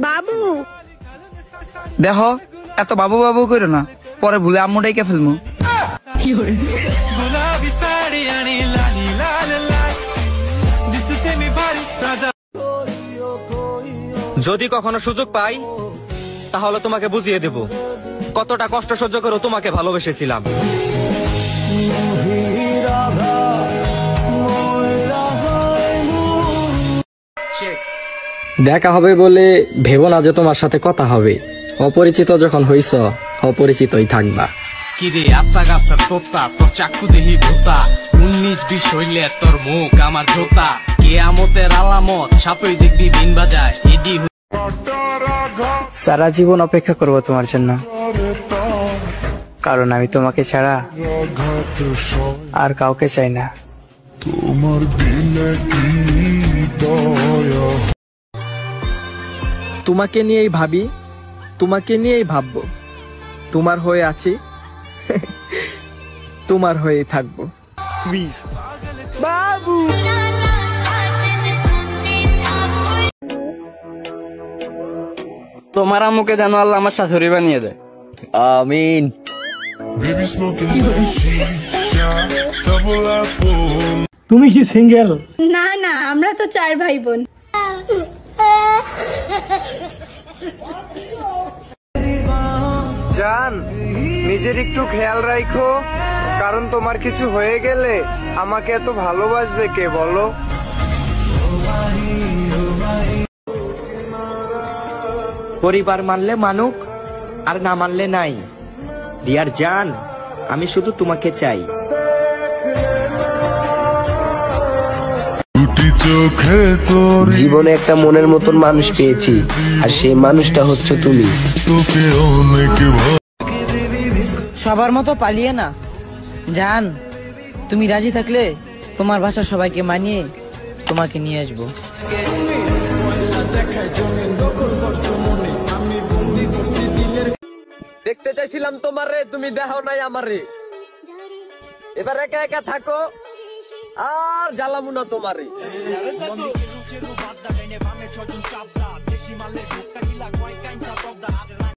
বাবু দেখো এত বাবু বাবু করো না, পরে ভুলে আম্মু ডাইকে ফেলবো। যদি কখনো সুযোগ পাই তাহলে তোমাকে বুঝিয়ে দেব কতটা কষ্ট সহ্য করে তোমাকে ভালোবেসেছিলাম। দেখা হবে বলে ভেবো না যে তোমার সাথে কথা হবে। অপরিচিত যখন হইছ অপরিচিতই থাকবা। কি রে আত্মা গাছের তোতা, তোর চাকু দেহি ভূতা, 19-20 হইলে তোর মুখ আমার জোতা, কিয়ামতের আলামত সাপই দেখবি বিন বাজায়। এডি সারা জীবন অপেক্ষা করব তোমার জন্য, কারণ আমি তোমাকে ছাড়া আর কাউকে চাই না। তোমাকে নিয়েই ভাবি, তোমাকে নিয়েই ভাববো, তোমার হয়ে আছি, তোমার হয়েই থাকবো। বাবু তোমার আম্মুকে জানো আল্লাহ আমার শাশুড়ি বানিয়ে দেয়। আমিন। তুমি কি সিঙ্গেল? না না, আমরা তো 4 ভাই বোন। জান, নিজের একটু খেয়াল রাখো, কারণ তোমার কিছু হয়ে গেলে আমাকে এত ভালোবাসবে কে বলো? পরিবার মানলে মানুক, আর না মানলে নাই। ডিয়ার জান, আমি শুধু তোমাকে চাই। জীবনে একটা মনের মতন মানুষ পেয়েছি, আর সেই মানুষটা হচ্ছে তুমি। সবার মতো পালিয়ে না জান, তুমি রাজি থাকলে তোমার বাসা সবাইকে মানিয়ে তোমাকে নিয়ে আসবো। দেখতে চাইছিলাম তোমারে, তুমি দেখো নাই আমারে। এবার একা একা থাকো আর জ্বালামু না তোমারে।